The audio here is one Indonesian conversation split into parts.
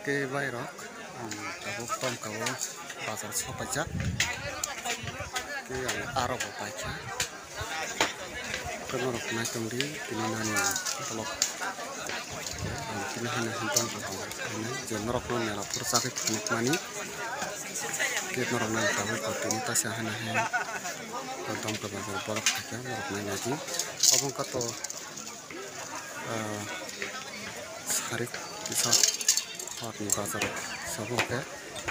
ke bairok abo tom kabo bazar sopajak ke aro bo paikha kono rok na tongri tini nani tolok tini hana hinton ko je norok no mela pursa ke tnik mani ke norok na kabo ko tini ta sa hana he tom ko bazar borok ka norok na naji obon ka to sarik bisa hot ni bazar sabo ke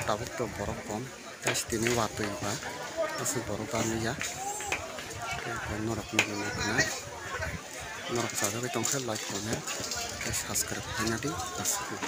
tabuk to borok kom tes tini watu ba asu borok kami ya norok ni na norok saja ke tongke like comment subscribe hanya di Facebook.